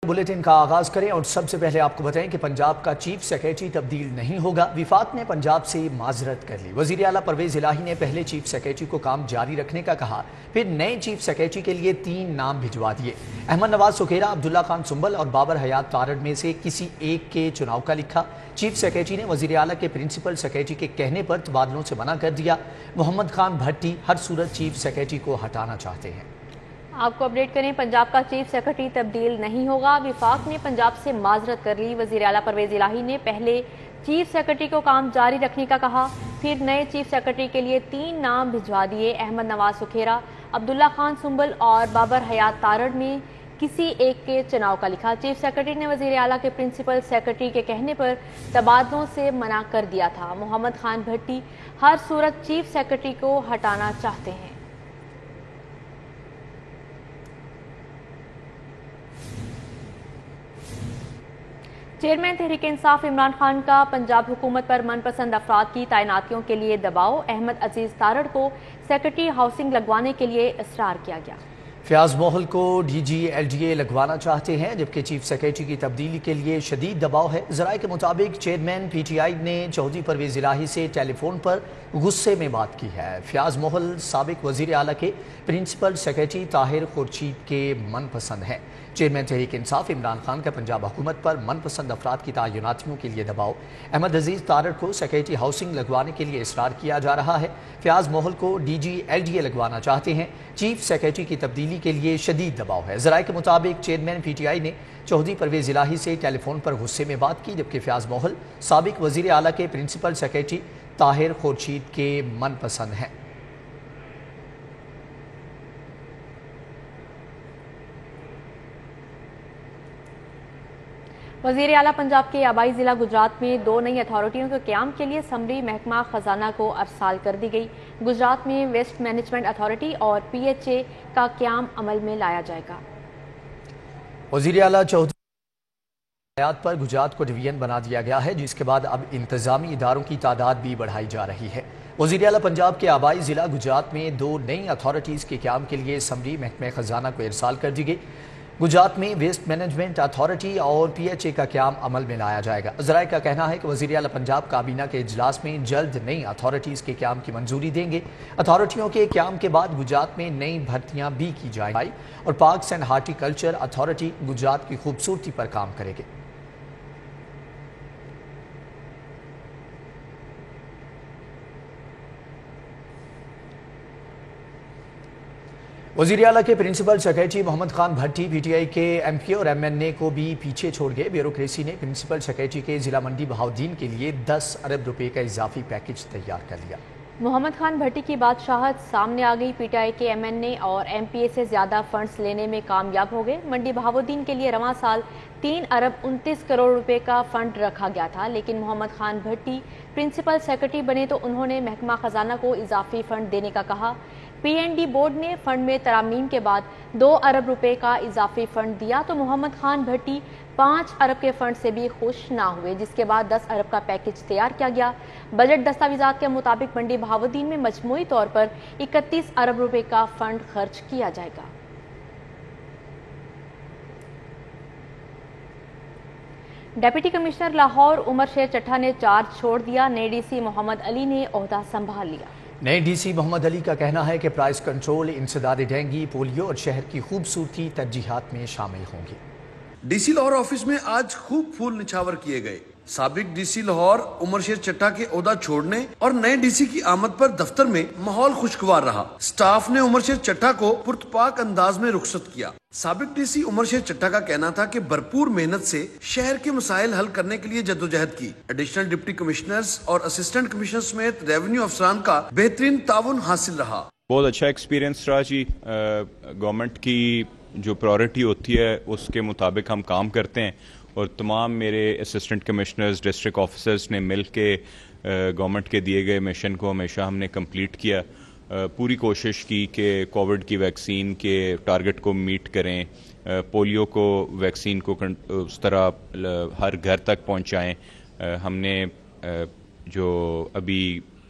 Bulletin का आगाज करें और सबसे पहले आपको बताएं कि पंजाब का चीफ सेक्रेटरी तब्दील नहीं होगा। विफाक ने पंजाब से माजरत कर ली। वजीर आला परवेज इलाही ने पहले चीफ सेक्रेटरी को काम जारी रखने का कहा, फिर नए चीफ सेक्रेटरी के लिए 3 नाम भिजवा दिए। अहमद नवाज सुखेरा, अब्दुल्ला खान सुंबल और बाबर हयात तारड़ में से किसी एक के चुनाव का लिखा। चीफ सेक्रेटरी ने वजीर आला के प्रिंसिपल सेक्रेटरी के कहने पर तबादलों से मना कर दिया। मोहम्मद खान भट्टी हर सूरत चीफ सेक्रेटरी को हटाना चाहते हैं। आपको अपडेट करें, पंजाब का चीफ सेक्रेटरी तब्दील नहीं होगा। विफाक ने पंजाब से माजरत कर ली। वजीर आला परवेज इलाही ने पहले चीफ सेक्रेटरी को काम जारी रखने का कहा, फिर नए चीफ सेक्रेटरी के लिए 3 नाम भिजवा दिए। अहमद नवाज सुखेरा, अब्दुल्ला खान सुंबल और बाबर हयात तारड़ में किसी एक के चुनाव का लिखा। चीफ सेक्रेटरी ने वजीर आला के प्रिंसिपल सेक्रेटरी के कहने पर तबादलों से मना कर दिया था। मोहम्मद खान भट्टी हर सूरत चीफ सेक्रेटरी को हटाना चाहते हैं। चेयरमैन तहरीक इंसाफ इमरान खान का पंजाब हुकूमत पर मनपसंद अफराद की तैनातियों के लिए दबाव। अहमद अजीज तारड़ को सेक्रेटरी हाउसिंग लगवाने के लिए इसरार किया गया। फयाज मोहल को DG/LDA लगवाना चाहते हैं, जबकि चीफ सेक्रेटरी की तब्दीली के लिए शदीद दबाव है। ज़राए के मुताबिक चेयरमैन PTI ने चौधरी परवेज इलाही से टेलीफोन पर गुस्से में बात की है। फयाज मोहल साबिक वजीर आला के प्रिंसिपल सेक्रेटरी ताहिर खुर्शीद के मनपसंद हैं। चेयरमैन तहरीक इंसाफ इमरान खान का पंजाब हुकूमत पर मनपसंद अफराद की तैनातियों के लिए दबाव। अहमद अजीज तारड़ को सेक्रेटरी हाउसिंग लगवाने के लिए इसरार किया जा रहा है। फयाज मोहल को DG/LDA लगवाना चाहते हैं। चीफ सेक्रेटरी की तब्दीली के लिए शदीद दबाव है। ज़राए के मुताबिक चेयरमैन PTI ने चौधरी परवेज इलाही से टेलीफोन पर गुस्से में बात की, जबकि फयाज मोहल साबिक वजीर आला के प्रिंसिपल सेक्रेटरी ताहिर खुर्शीद के मनपसंद हैं। वजीर आला पंजाब के आबाई जिला गुजरात में 2 नई अथॉरिटियों के क़याम के लिए समरी महकमा खजाना को अरसाल कर दी गई। गुजरात में वेस्ट मैनेजमेंट अथॉरिटी और PHA का क़याम अमल में लाया जाएगा। वजीर आला चौधरी पर गुजरात को डिवीजन बना दिया गया है, जिसके बाद अब इंतजामी इदारों की तादाद भी बढ़ाई जा रही है। वजीर आला पंजाब के आबाई जिला गुजरात में 2 नई अथॉरिटीज़ के क़याम के लिए समरी महकमा खजाना को इरसाल कर दी गई। गुजरात में वेस्ट मैनेजमेंट अथॉरिटी और PHA का क़याम अमल में लाया जाएगा। ज़राए का कहना है कि वज़ीर आला पंजाब काबीना के इजलास में जल्द नई अथॉरिटीज़ के क़याम की मंजूरी देंगे। अथॉरिटियों के क़याम के बाद गुजरात में नई भर्तियाँ भी की जाएंगी और parks and horticulture authority Gujarat की खूबसूरती पर काम करेगी। वज़ीर आला के प्रिंसिपल सेक्रेटरी मोहम्मद खान भट्टी PTI के MP और MNA को भी पीछे छोड़ गए। ब्यूरोक्रेसी ने प्रिंसिपल सेक्रेटरी के जिला मंडी बहाउद्दीन के लिए 10 अरब रुपए का इजाफी पैकेज तैयार कर लिया। मोहम्मद खान भट्टी की बादशाहत सामने आ गई। PTI के MNA और MPA से ज्यादा फंड्स लेने में कामयाब हो गए। मंडी बहाउद्दीन के लिए रवां साल 3 अरब 29 करोड़ रुपए का फंड रखा गया था, लेकिन मोहम्मद खान भट्टी प्रिंसिपल सेक्रेटरी बने तो उन्होंने महकमा खजाना को इजाफी फंड देने का कहा। PND बोर्ड ने फंड में तरामीम के बाद 2 अरब रुपए का इजाफी फंड दिया तो मोहम्मद खान भट्टी 5 अरब के फंड से भी खुश ना हुए, जिसके बाद 10 अरब का पैकेज तैयार किया गया। बजट दस्तावेजात के मुताबिक मंडी बहाउद्दीन में मजमूई तौर पर 31 अरब रुपए का फंड खर्च किया जाएगा। डिप्टी कमिश्नर लाहौर उमर शेर चट्ठा ने चार्ज छोड़ दिया। नए DC मोहम्मद अली ने ओहदा संभाल लिया। नए DC मोहम्मद अली का कहना है कि प्राइस कंट्रोल, इंसदाद डेंगू, पोलियो और शहर की खूबसूरती तरजीहात में शामिल होंगी। DC लाहौर ऑफिस में आज खूब फूल निछावर किए गए। साबिक DC लाहौर उमर शेर चट्ठा के ओहदा छोड़ने और नए DC की आमद पर दफ्तर में माहौल खुशगवार रहा। स्टाफ ने उमर शेर चट्ठा को पुरतपाक अंदाज में रुखसत किया। साबिक DC उमर शेर चट्ठा का कहना था कि भरपूर मेहनत से शहर के मसाइल हल करने के लिए जद्दोजहद की। एडिशनल डिप्टी कमिश्नर्स और असिस्टेंट कमिश्नर समेत रेवेन्यू अफसरान का बेहतरीन ताउन हासिल रहा। बहुत अच्छा एक्सपीरियंस रहा जी। गवर्नमेंट की जो प्रायोरिटी होती है उसके मुताबिक हम काम करते हैं और तमाम मेरे असिस्टेंट कमिश्नर्स, डिस्ट्रिक्ट ऑफिसर्स ने मिल के गवर्नमेंट के दिए गए मिशन को हमेशा हमने कंप्लीट किया। पूरी कोशिश की कि कोविड की वैक्सीन के टारगेट को मीट करें, पोलियो को वैक्सीन को उस तरह हर घर तक पहुंचाएं। हमने जो अभी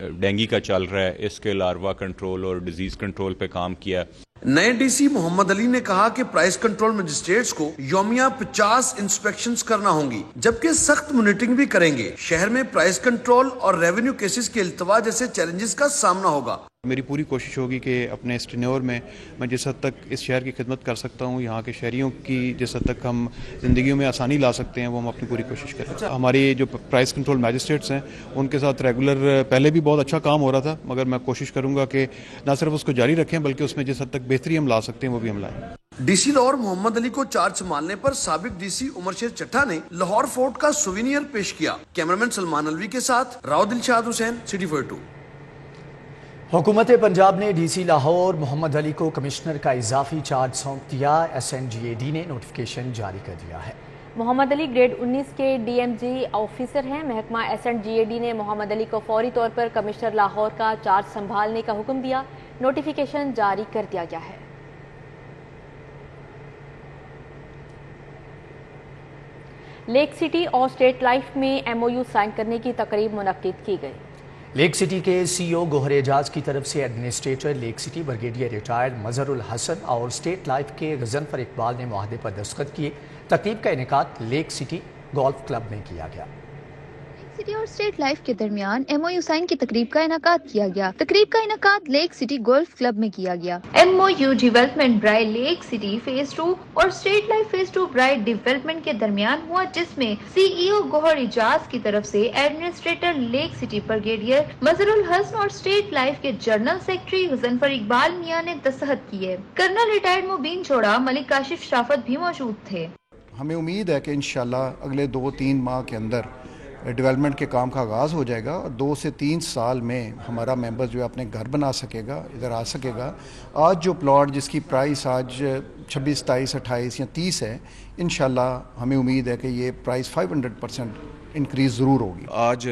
डेंगू का चल रहा है इसके लार्वा कंट्रोल और डिजीज़ कंट्रोल पे काम किया। नए डीसी मोहम्मद अली ने कहा कि प्राइस कंट्रोल मजिस्ट्रेट्स को यौमिया 50 इंस्पेक्शंस करना होंगी, जबकि सख्त मॉनिटरिंग भी करेंगे। शहर में प्राइस कंट्रोल और रेवेन्यू केसेस के इल्तवा जैसे चैलेंजेस का सामना होगा। मेरी पूरी कोशिश होगी कि अपने इस टेन्योर में मैं जिस हद तक इस शहर की खिदमत कर सकता हूँ, यहाँ के शहरियों की जिस हद तक हम ज़िंदगी में आसानी ला सकते हैं, वो हम अपनी पूरी कोशिश करें। हमारी जो प्राइस कंट्रोल मैजिस्ट्रेट्स हैं उनके साथ रेगुलर पहले भी बहुत अच्छा काम हो रहा था, मगर मैं कोशिश करूँगा कि न सिर्फ उसको जारी रखें बल्कि उसमें जिस हद तक बेहतरी हम ला सकते हैं वो भी हम लाएँ। डीसी लाहौर मोहम्मद अली को चार्ज संभालने पर साबिक डीसी उमर शेर चट्टा ने लाहौर फोर्ट का सुवेनियर पेश किया। कैमरामैन सलमान अलवी के साथ राव दिलशाद हुसैन, सिटी 42। हुकूमत पंजाब ने डीसी लाहौर मोहम्मद अली को कमिश्नर का इजाफी चार्ज सौंप दिया। SNGAD ने नोटिफिकेशन जारी कर दिया है। मोहम्मद अली ग्रेड 19 के DMG ऑफिसर हैं। महकमा SNGAD ने मोहम्मद अली को फौरी तौर पर कमिश्नर लाहौर का चार्ज संभालने का हुक्म दिया। नोटिफिकेशन जारी कर दिया गया है। लेक सिटी और स्टेट लाइफ में MOU साइन करने की तकरीब मुनक्किद की गई। लेक सिटी के CEO गोहर एजाज की तरफ से administrator lake city brigadier retired Mazharul Hasan और स्टेट लाइफ के गजनफर इकबाल ने मुआहदे पर दस्तखत किए। तकरीब का इनेकाद लेक सिटी गोल्फ क्लब में किया गया। सिटी और स्टेट लाइफ के दरमियान MOU साइन की तकरीब का इनेकाद किया गया। तकरीब का इनेकाद लेक सिटी गोल्फ क्लब में किया गया। MOU डेवलपमेंट ब्राई लेक सिटी फेज 2 और स्टेट लाइफ फेज 2 ब्राई डेवलपमेंट के दरमियान हुआ, जिसमें CEO गोहर इजाज की तरफ से administrator lake city brigadier Mazharul Hasan और स्टेट लाइफ के जनरल सेक्रेटरी गजनफर इकबाल मियां ने दस्तखत किए। कर्नल रिटायर्ड मुबीन छोड़ा मलिक काशिफ शराफत भी मौजूद थे। हमें उम्मीद है कि इंशाल्लाह अगले 2-3 माह के अंदर डेवलपमेंट के काम का आगाज़ हो जाएगा और 2 से 3 साल में हमारा मेंबर जो है अपने घर बना सकेगा, इधर आ सकेगा। आज जो प्लॉट जिसकी प्राइस आज 26, 27, 28 या 30 है, इंशाल्लाह हमें उम्मीद है कि ये प्राइस 500% इंक्रीज़ ज़रूर होगी। आज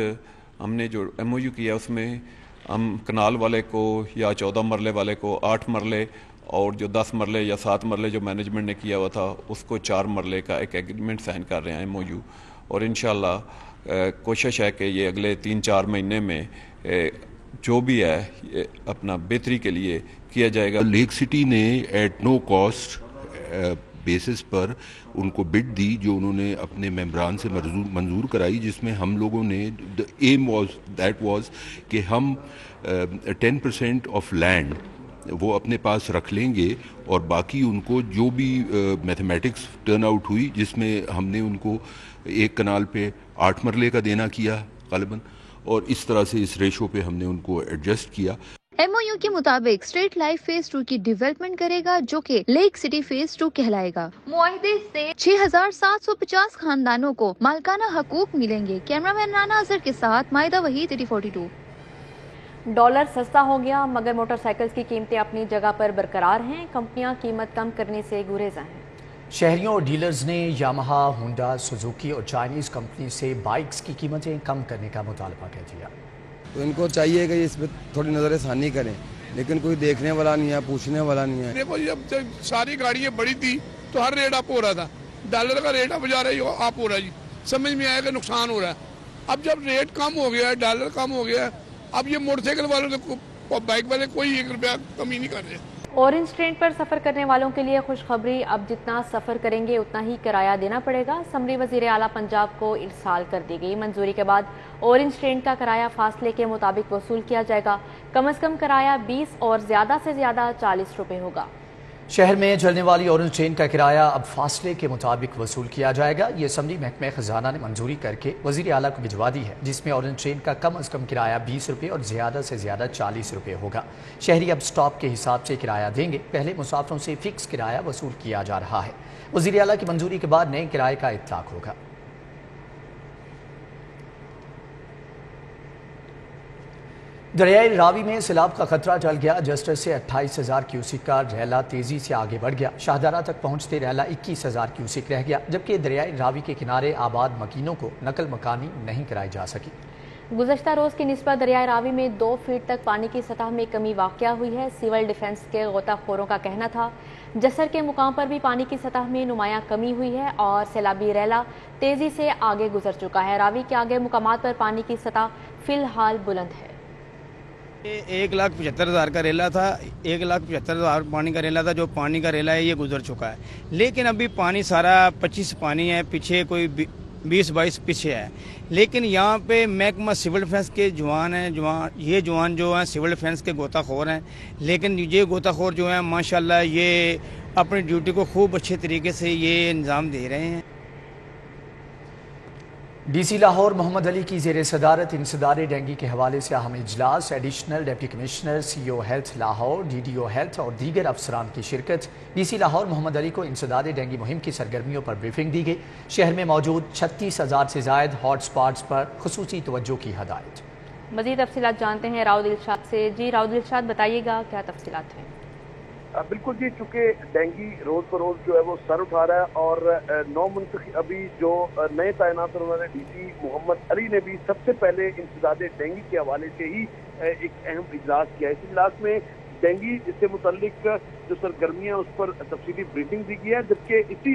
हमने जो MOU किया उसमें हम कनाल वाले को या 14 मरले वाले को 8 मरले और जो 10 मरले या 7 मरले जो मैनेजमेंट ने किया हुआ था उसको 4 मरले का एक एग्रीमेंट साइन कर रहे हैं MOU, और इंशाल्लाह कोशिश है कि ये अगले 3-4 महीने में जो भी है अपना बेहतरी के लिए किया जाएगा। लेक सिटी ने एट नो कॉस्ट बेसिस पर उनको बिड दी जो उन्होंने अपने मेंबरान से मंजूर कराई, जिसमें हम लोगों ने द एम वाज कि हम 10% ऑफ लैंड वो अपने पास रख लेंगे और बाकी उनको जो भी मैथमेटिक्स टर्न आउट हुई, जिसमें हमने उनको एक कनाल पे 8 मरले का देना किया ग़ालिबन, और इस तरह से इस रेशो पे हमने उनको एडजस्ट किया। MOU के मुताबिक स्टेट लाइफ फेज 2 की डेवलपमेंट करेगा, जो कि लेक सिटी फेज 2 कहलाएगा। मुआहदे से 6750 खानदानों को मालकाना हकूक मिलेंगे। कैमरामैन राना अजहर के साथ माहिदा वहीद, सिटी 42। डॉलर सस्ता हो गया मगर मोटरसाइकिल्स की कीमतें अपनी जगह पर बरकरार हैं। कंपनियां कीमत कम करने से गुरेज़ा हैं। शहरियों और डीलर्स ने यामाहा, होंडा, सुजुकी और चाइनीज़ कंपनी से बाइक्स की कीमतें कम करने का मुतालबा कर दिया। तो इनको चाहिए कि इस पर थोड़ी नज़रसानी करें, लेकिन कोई देखने वाला नहीं है, पूछने वाला नहीं है। देखो जब सारी गाड़ियाँ बड़ी थी तो हर रेट अप हो रहा था, डॉलर का रेट अब जा रहा है अप हो रहा है जी, समझ में आया कि नुकसान हो रहा है। अब जब रेट कम हो गया है, डॉलर कम हो गया है, अब ये मोटरसाइकिल वालों को बाइक वाले कोई 1 रुपया कमी नहीं कर रहे। ऑरेंज ट्रेन पर सफ़र करने वालों के लिए खुशखबरी, अब जितना सफ़र करेंगे उतना ही किराया देना पड़ेगा। समरी वज़ीर आला पंजाब को इरसाल कर दी गई मंजूरी के बाद ऑरेंज ट्रेन का किराया फासले के मुताबिक वसूल किया जाएगा। कम से कम किराया 20 और ज़्यादा से ज़्यादा 40 रुपये होगा। शहर में चलने वाली ऑरेंज ट्रेन का किराया अब फासले के मुताबिक वसूल किया जाएगा। ये असम्बली महकमे खजाना ने मंजूरी करके वज़ीर आला को भिजवा दी है, जिसमें ऑरेंज ट्रेन का कम से कम किराया 20 रुपये और ज़्यादा से ज़्यादा 40 रुपये होगा। शहरी अब स्टॉप के हिसाब से किराया देंगे। पहले मुसाफिरों से फिक्स किराया वसूल किया जा रहा है। वज़ीर आला की मंजूरी के बाद नए किराए का इत्लाक होगा। दरियाई रावी में सैलाब का खतरा टल गया। जस्टर से 28,000 क्यूसिक का रैला तेजी से आगे बढ़ गया। शाहदारा तक पहुंचते रैला 21,000 क्यूसिक रह गया, जबकि दरियाई रावी के किनारे आबाद मकीनों को नकल मकानी नहीं कराई जा सकी। गुज़श्ता रोज़ की निस्बत दरियाई रावी में 2 फीट तक पानी की सतह में कमी वाक़या हुई है। सिविल डिफेंस के गोताखोरों का कहना था जसर के मुकाम पर भी पानी की सतह में नुमायां कमी हुई है और सैलाबी रैला तेजी से आगे गुजर चुका है। रावी के आगे मुकामात पर पानी की सतह फिलहाल बुलंद है। 1,75,000 का रेला था, 1,75,000 पानी का रेला था। जो पानी का रेला है ये गुजर चुका है, लेकिन अभी पानी सारा 25 पानी है, पीछे कोई 20-22 पीछे है। लेकिन यहाँ पे महकमा सिविल डिफेंस के जवान हैं, ये जवान जो हैं सिविल डिफेंस के गोताखोर हैं। लेकिन ये गोताखोर जो हैं माशाल्लाह ये अपनी ड्यूटी को खूब अच्छे तरीके से ये इंजाम दे रहे हैं। DC लाहौर मोहम्मद अली की ज़ेर सदारत इंसदाद डेंगू के हवाले से अहम इजलास, additional deputy commissioner CO health Lahore, DDO health और दीगर अफसरान की शिरकत। DC लाहौर मोहम्मद अली को इंसदाद डेंगू मुहिम की सरगर्मियों पर ब्रीफिंग दी गई। शहर में मौजूद 36,000 से ज़ायद हॉट स्पॉट्स पर खुसूसी तवज्जो की हदायत। मज़ीद तफसीलात जानते हैं राव दिलशाद से। जी राव दिलशाद, बताइएगा क्या तफसीलात हैं? बिल्कुल जी, चूँकि डेंगू रोज़ बरोज़ जो है वो सर उठा रहा है और 9 मुंतखब अभी जो नए तैनात होने वाले DC मोहम्मद अली ने भी सबसे पहले इंसदाद डेंगू के हवाले से ही एक अहम इजलास किया। इस इजलास में डेंगू से मुतल्लिक जो सरगर्मियाँ उस पर तफसीली ब्रीफिंग दी गई है, जबकि इसी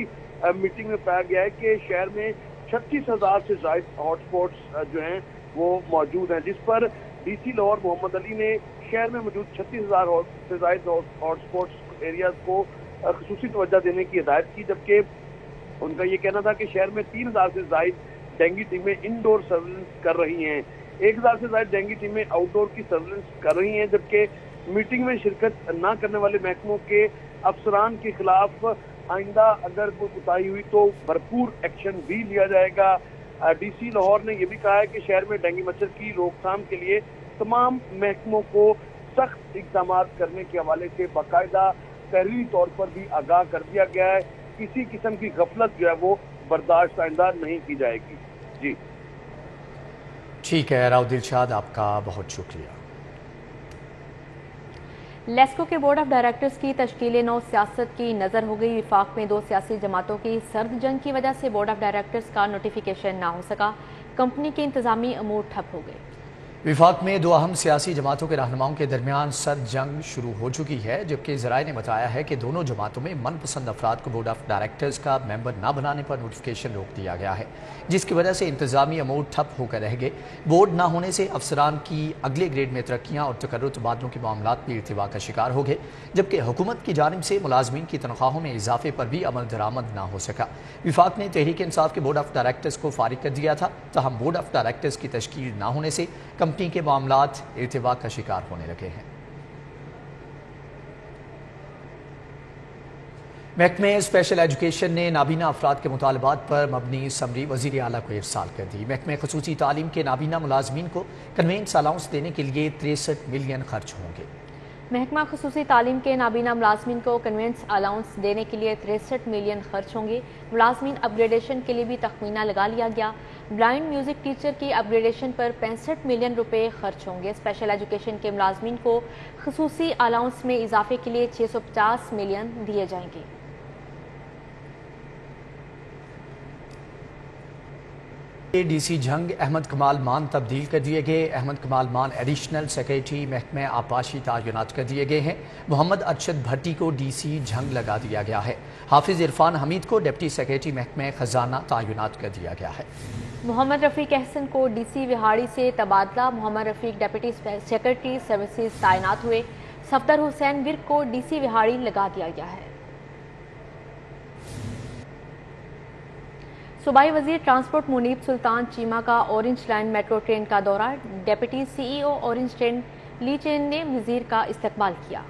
मीटिंग में पाया गया है कि शहर में 36,000 से ज़ायद हॉटस्पॉट्स जो हैं वो मौजूद हैं, जिस पर DC लाहौर मोहम्मद अली ने शहर में मौजूद 36,000 से ज़ायद हॉटस्पॉट्स एरियाज को खुसूसी तवज्जो देने की हिदायत की। जबकि उनका ये कहना था कि शहर में 3,000 से ज़ायद डेंगू टीमें इंडोर सर्विलेंस कर रही हैं, 1,000 से ज़ायद डेंगू टीमें आउटडोर की सर्विलेंस कर रही हैं। जबकि मीटिंग में शिरकत न करने वाले महकमों के अफसरान के खिलाफ आइंदा अगर कोई कोताही हुई तो भरपूर एक्शन भी लिया जाएगा। DC लाहौर ने यह भी कहा है कि शहर में डेंगू मच्छर की रोकथाम के लिए तमाम महकमों को सख्त इक़दाम करने के हवाले से बाकायदा तहरीरी तौर पर भी आगाह कर दिया गया है। किसी किस्म की गफलत जो है वो बर्दाश्त आइंदा नहीं की जाएगी। जी ठीक है राव दिलशाद, आपका बहुत शुक्रिया। लेस्को के बोर्ड ऑफ डायरेक्टर्स की तश्कील नौ सियासत की नज़र हो गई। विफाक में 2 सियासी जमातों की सर्द जंग की वजह से बोर्ड ऑफ डायरेक्टर्स का नोटिफिकेशन ना हो सका। कंपनी के इंतजामी अमूर ठप हो गए। विफाक में 2 अहम सियासी जमातों के रहनुमाओं के दरमियान सर्द जंग शुरू हो चुकी है, जबकि ज़राए ने बताया है कि दोनों जमातों में मनपसंद अफराद को बोर्ड ऑफ डायरेक्टर्स का मेंबर न बनाने पर नोटिफिकेशन रोक दिया गया है, जिसकी वजह से इंतजामी अमूर ठप होकर रह गए। बोर्ड न होने से अफसरान की अगले ग्रेड में तरक्कियाँ और तकर्रुर तबादलों के मामलात भी इर्तिबा का शिकार हो गए, जबकि हुकूमत की जानिब से मुलाजमीन की तनख्वाहों में इजाफे पर भी अमल दरामद न हो सका। विफाक ने तहरीक इंसाफ के बोर्ड ऑफ डायरेक्टर्स को फारिग कर दिया था, तहम बोर्ड ऑफ डायरेक्टर्स की तश्कील न होने से कंपनी के मामलात इर्तिबा का शिकार होने लगे हैं। महकमे स्पेशल एजुकेशन ने नाबीना अफराद के मुतालबात पर मबनी समरी वज़ीर आला को इरसाल कर दी। महकमे खसूसी तालीम के नाबीना मुलाजमीन को कन्वेंस अलाउंस देने के लिए 63 मिलियन खर्च होंगे। महकमा खसूसी तालीम के नाबीना मुलाजमीन को कन्वेंस अलाउंस देने के लिए 63 मिलियन खर्च होंगे। मुलाजमीन अपग्रेडेशन के लिए भी तखमीना लगा लिया गया। ब्लाइंड म्यूजिक टीचर की अपग्रेडेशन पर 65 मिलियन रुपए खर्च होंगे। स्पेशल एजुकेशन के मुलाजमीन को खसूसी अलाउंस में इजाफे के लिए 650 मिलियन दिए जाएंगे। DC झंग अहमद कमाल मान तब्दील कर दिए गए। अहमद कमाल मान एडिशनल सेक्रेटरी महकमे आपाशी तैनात कर दिए गए हैं। मोहम्मद अरशद भट्टी को DC झंग लगा दिया गया है। हाफिज इरफान हमीद को डिप्टी सेक्रेटरी महकमे खजाना तैनात कर दिया गया है। मोहम्मद रफीक अहसन को DC विहाड़ी से तबादला। Muhammad Rafiq deputy secretary services तैनात हुए। सफदर हुसैन विर्क को DC विहाड़ी लगा दिया गया है। सूबाई वजीर ट्रांसपोर्ट मुनीब सुल्तान चीमा का ऑरेंज लाइन मेट्रो ट्रेन का दौरा। डिप्टी CEO ऑरेंज ट्रेन ली चेन ने वजीर का इस्तकबाल किया।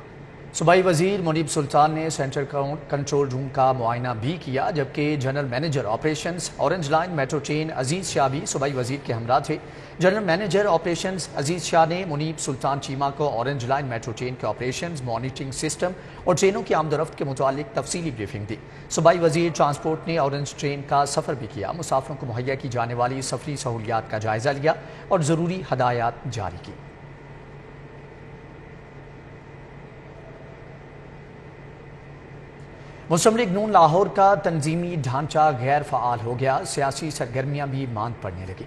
सूबाई वजीर मुनीब सुल्तान ने सेंट्रल कंट्रोल रूम का मुआयना भी किया, जबकि general manager operations Orange Line metro train Aziz Shah भी सूबाई वजीर के हमरा थे। General manager operations Aziz Shah ने मुनीब सुल्तान चीमा को ऑरेंज लाइन मेट्रो ट्रेन के ऑपरेशंस, मॉनिटरिंग सिस्टम और ट्रेनों की आमदोरफ्त के मुतालिक तफसीली ब्रीफिंग दी। सूबाई वजीर ट्रांसपोर्ट ने ऑरेंज ट्रेन का सफ़र भी किया, मुसाफिरों को मुहैया की जाने वाली सफरी सहूलियात का जायजा लिया और ज़रूरी हदायत जारी की। मुस्लिम लीग नून लाहौर का तंजीमी ढांचा गैर फ़आल हो गया। सियासी सरगर्मियां भी मांद पड़ने लगी।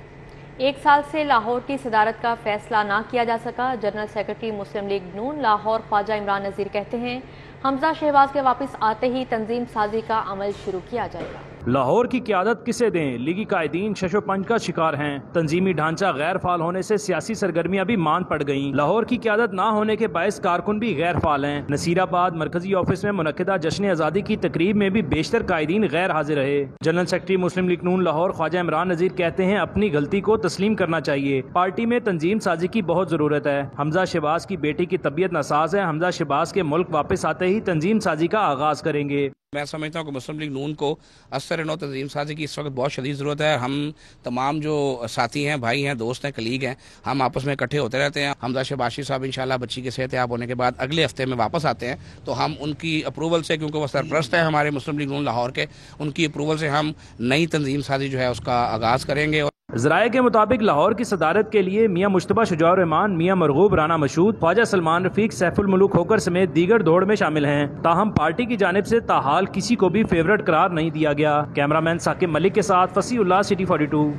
1 साल से लाहौर की सदारत का फैसला ना किया जा सका। जनरल सेक्रेटरी मुस्लिम लीग नून लाहौर ख्वाजा इमरान नज़ीर कहते हैं, हमजा शहबाज के वापस आते ही तंजीम साजी का अमल शुरू किया जाएगा। لاہور کی قیادت کسے دیں؟ لیگی قائدین شش و پنج کا شکار ہیں۔ تنظیمی ڈھانچہ غیر فعال ہونے سے سیاسی سرگرمیاں بھی ماند پڑ گئیں۔ لاہور کی قیادت نہ ہونے کے باعث کارکن بھی غیر فعال ہیں۔ نصیر آباد مرکزی آفس میں منعقدہ جشن آزادی کی تقریب میں بھی بیشتر قائدین غیر حاضر رہے۔ جنرل سیکرٹری مسلم لیگ نون لاہور خواجہ عمران نذیر کہتے ہیں اپنی غلطی کو تسلیم کرنا چاہیے، پارٹی میں تنظیم سازی کی بہت ضرورت ہے۔ حمزہ شہباز کی بیٹی کی طبیعت ناساز ہے، حمزہ شہباز کے ملک واپس آتے ہی تنظیم سازی کا آغاز کریں گے۔ میں سمجھتا ہوں کہ مسلم لیگ نون کو اثر نو تنظیم سازی کی اس وقت بہت شدید ضرورت ہے۔ ہم تمام جو ساتھی ہیں، بھائی ہیں، دوست ہیں، کلیگ ہیں، ہم آپس میں اکٹھے ہوتے رہتے ہیں۔ حمزہ شہبازی صاحب انشاءاللہ بچی کے صحت یاب ہونے کے بعد اگلے ہفتے میں واپس آتے ہیں، تو ہم ان کی اپروول سے، کیونکہ وہ سرپرست ہیں ہمارے مسلم لیگ نون لاہور کے، ان کی اپروول سے ہم نئی تنظیم سازی جو ہے اس کا آغاز کریں گے۔ ذرائع کے مطابق لاہور کی صدارت کے لیے میاں مجتبیٰ شجاع الرحمان، میاں مرغوب رانا مشہود، خواجہ سلمان رفیق، سیف الملوک ہوکر سمیت دیگر دوڑ میں شامل ہیں، تاہم پارٹی کی جانب سے تاحال کسی کو بھی فیورٹ قرار نہیں دیا گیا۔ کیمرہ مین ثاقب ملک کے ساتھ فصیح اللہ، سٹی 42۔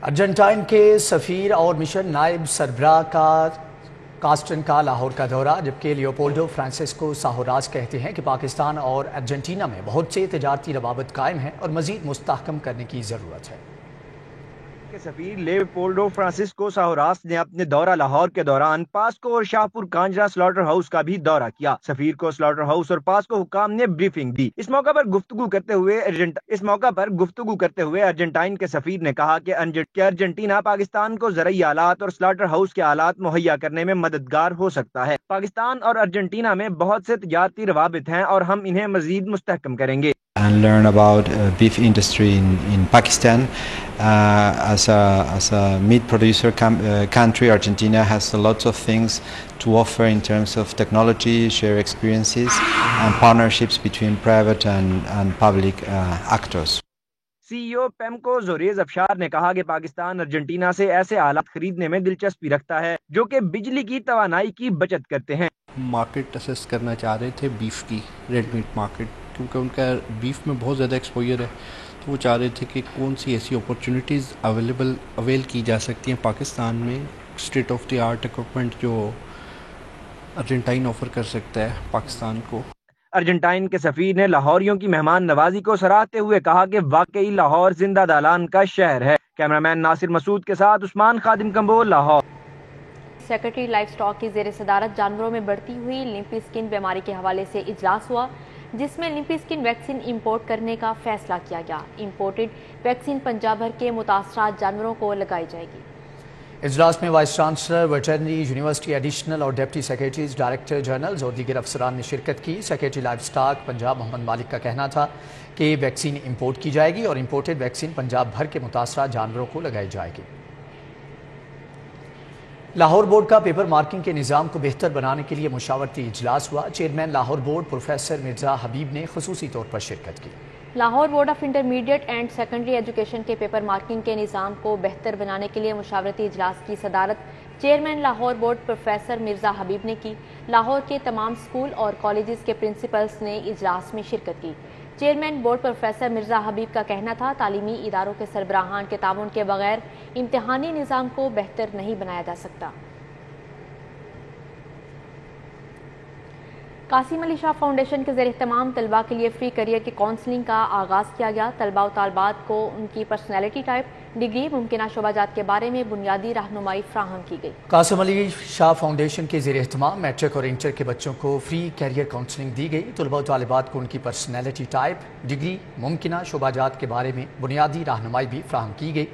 ارجنٹائن کے سفیر اور مشن نائب سربراہ کا کاسٹن کا لاہور کا دورہ، جبکہ لیوپولڈو فرانسسکو ساہوراس کہتے ہیں کہ پاکستان اور ارجنٹینا میں بہت سے تجارتی روابط قائم ہیں اور مزید مستحکم کرنے کی ضرورت ہے۔ سفیر لیوپولڈو فرانسسکو ساہوراس نے اپنے دورہ لاہور کے دوران پاسکو اور شاہپور کانجرا سلاٹر ہاؤس کا بھی دورہ کیا۔ سفیر کو سلاٹر ہاؤس اور پاسکو حکام نے بریفنگ دی۔ اس موقع پر گفتگو کرتے ہوئے ارجنٹائن کے سفیر نے کہا کہ ارجنٹینا پاکستان کو زرعی آلات اور سلاٹر ہاؤس کے آلات مہیا کرنے میں مددگار ہو سکتا ہے۔ پاکستان اور ارجنٹینا میں بہت سے تجارتی روابط ہیں اور ہم انہیں مزید مستحکم کریں گے۔ And learn about beef industry in Pakistan. As a meat producer country, Argentina has lots of things to offer in terms of technology, share experiences, and partnerships between private and public actors. سی ای او پیمکو زوریز افشار نے کہا کہ Pakistan Argentina سے ایسے آلات خریدنے میں دلچسپی رکھتا ہے جو کہ بجلی کی توانائی کی بچت کرتے ہیں۔ مارکیٹ اسیس کرنا چاہ رہے تھے بیف کی، ریڈ میٹ مارکیٹ، کیونکہ ان کا بیف میں بہت زیادہ ایکسپوجر ہے، تو وہ چاہ رہے تھے کہ کون سی ایسی اپرچونیٹیز اویل کی جا سکتی ہیں پاکستان میں، state of the art equipment جو ارجنٹائن آفر کر سکتا ہے پاکستان کو۔ ارجنٹائن کے سفیر نے لاہوریوں کی مہمان نوازی کو سراہتے ہوئے کہا کہ واقعی لاہور زندہ دالان کا شہر ہے۔ کیمرہ مین ناصر مسعود کے ساتھ عثمان خادم کمبول، لاہور۔ سیکرٹری لائف سٹاک کی زیر صدارت جانوروں میں بڑھتی ہوئی لمپی اسکن بیماری کے حوالے سے اجلاس ہوا، جس میں لمپی اسکن ویکسین امپورٹ کرنے کا فیصلہ کیا گیا۔ امپورٹڈ ویکسین پنجاب بھر کے متاثرہ جانوروں کو لگائی جائے گی۔ اجلاس میں vice chancellor veterinary university additional اور ڈپٹی سیکرٹریز، ڈائریکٹر جنرلز اور دیگر افسران نے شرکت کی۔ سیکرٹری لائف سٹاک پنجاب محمد مالک کا کہنا تھا کہ ویکسین امپورٹ کی جائے گی اور امپورٹڈ ویکسین پنجاب بھر کے متاثرہ جانوروں کو لگائی جائے گی۔ لاہور بورڈ کا پیپر مارکنگ کے نظام کو بہتر بنانے کے لیے مشاورتی اجلاس ہوا۔ Chairman Lahore board professor Mirza Habib نے خصوصی طور پر شرکت کی۔ Lahore board of intermediate and secondary education کے پیپر مارکنگ کے نظام کو بہتر بنانے کے لیے مشاورتی اجلاس کی صدارت chairman Lahore board professor Mirza Habib نے کی۔ لاہور کے تمام اسکول اور کالجز کے پرنسپلز نے اجلاس میں شرکت کی۔ چیئرمین بورڈ پروفیسر مرزا حبیب کا کہنا تھا تعلیمی اداروں کے سربراہان کے تعاون کے بغیر امتحانی نظام کو بہتر نہیں بنایا جا سکتا۔ قاسم علی شاہ فاؤنڈیشن کے زیر اہتمام طلباء کے لیے فری کیریئر کی کونسلنگ کا آغاز کیا گیا۔ طلباء و طالبات کو ان کی پرسنالٹی ٹائپ، ڈگری، ممکنہ شعبہ جات کے بارے میں بنیادی رہنمائی فراہم کی گئی۔ قاسم علی شاہ فاؤنڈیشن کے زیر اہتمام میٹرک اور انٹر کے بچوں کو فری کیریئر کاؤنسلنگ دی گئی۔ طلباء و طالبات کو ان کی پرسنالٹی ٹائپ، ڈگری، ممکنہ شعبہ جات کے بارے میں بنیادی رہنمائی بھی فراہم کی گئی،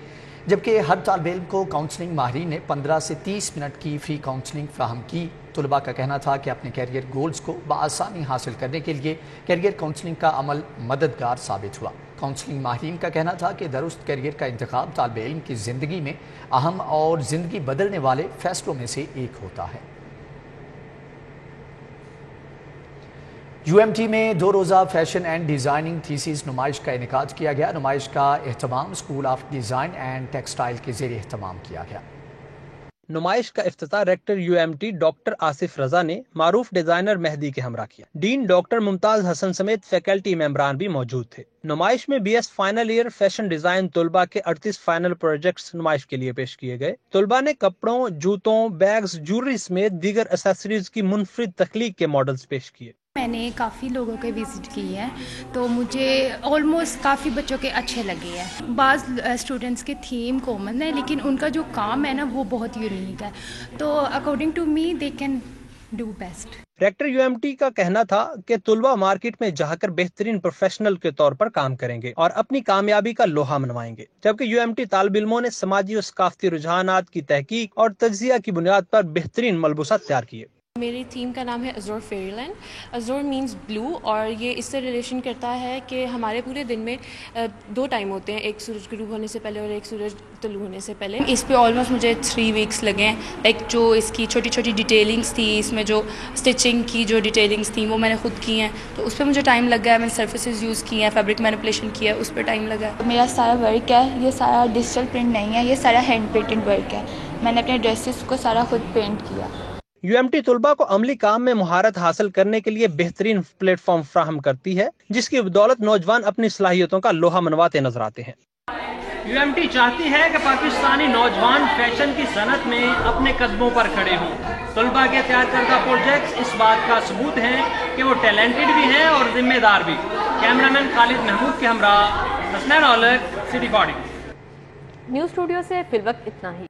جبکہ ہر طالب علم کو کاؤنسلنگ ماہرین نے 15 سے 30 منٹ کی فری کاؤنسلنگ فراہم کی۔ طلباء کا کہنا تھا کہ اپنے کیریئر گولز کو بآسانی حاصل کرنے کے لیے کیریئر کاؤنسلنگ کا عمل مددگار ثابت ہوا۔ کاؤنسلنگ ماہرین کا کہنا تھا کہ درست کیریئر کا انتخاب طالب علم کی زندگی میں اہم اور زندگی بدلنے والے فیصلوں میں سے ایک ہوتا ہے۔ یو ایم ٹی میں 2 روزہ فیشن اینڈ ڈیزائننگ تھیسس نمائش کا انعقاد کیا گیا۔ نمائش کا اہتمام school of design and textile کے زیر اہتمام کیا گیا۔ نمائش کا افتتاح rector U M T doctor Asif Raza نے معروف ڈیزائنر مہدی کے ہمراہ کیا۔ ڈین ڈاکٹر ممتاز حسن سمیت فیکلٹی ممبران بھی موجود تھے۔ نمائش میں B S final year fashion design طلباء کے 38 فائنل پروجیکٹس نمائش کے لیے پیش کیے گئے۔ طلباء نے کپڑوں، جوتوں، بیگز، جویلری سمیت دیگر ایسیسریز کی منفرد تخلیق کے ماڈلز پیش کیے۔ मैंने काफ़ी लोगों के विज़िट की है तो मुझे ऑलमोस्ट काफ़ी बच्चों के अच्छे लगे हैं। बाज़ स्टूडेंट्स के थीम कॉमन है लेकिन उनका जो काम है ना वो बहुत यूनिक है, तो according to me they can do best. Rector UMT का कहना था कि तुलबा मार्केट में जाकर बेहतरीन प्रोफेशनल के तौर पर काम करेंगे और अपनी कामयाबी का लोहा मनवाएंगे, जबकि यूएमटी तालिब इल्मों ने समाजी और सकाफती रुझानात की तहकीक और तज्जिया की बुनियाद पर बेहतरीन मलबूसा तैयार किए। मेरी थीम का नाम है अज़ोर फेरीलैंड। अज़ोर मींस ब्लू और ये इससे रिलेशन करता है कि हमारे पूरे दिन में 2 टाइम होते हैं, एक सूरज गुरूब होने से पहले और एक सूरज तुलू होने से पहले। इस पे ऑलमोस्ट मुझे 3 वीक्स लगे हैं। लाइक जो इसकी छोटी छोटी डिटेलिंग्स थी, इसमें जो स्टिचिंग की जो डिटेलिंग्स थी वो मैंने खुद की हैं, तो उस पर मुझे टाइम लग गया। मैंने सर्फेसेस यूज़ किए हैं, फैब्रिक मैनिपुलेशन किया है, उस पर टाइम लगा। मेरा सारा वर्क है, ये सारा डिजिटल प्रिंट नहीं है, ये सारा हैंड पेंटेड वर्क है। मैंने अपने ड्रेसेस को सारा खुद पेंट किया। यूएमटी तुलबा को अमली काम में महारत हासिल करने के लिए बेहतरीन प्लेटफॉर्म फ्राहम करती है, जिसकी बदौलत नौजवान अपनी सलाहियतों का लोहा मनवाते नजर आते हैं। यूएमटी चाहती है कि पाकिस्तानी नौजवान फैशन की सनत में अपने कदमों पर खड़े हों। तुलबा के तैयार करदा प्रोजेक्ट्स इस बात का सबूत हैं कि वो टैलेंटेड भी हैं और जिम्मेदार भी। कैमरामैन खालिद महमूद के हमरा Hasnain Aulakh, city 40। News studio से फिलवक्त इतना ही।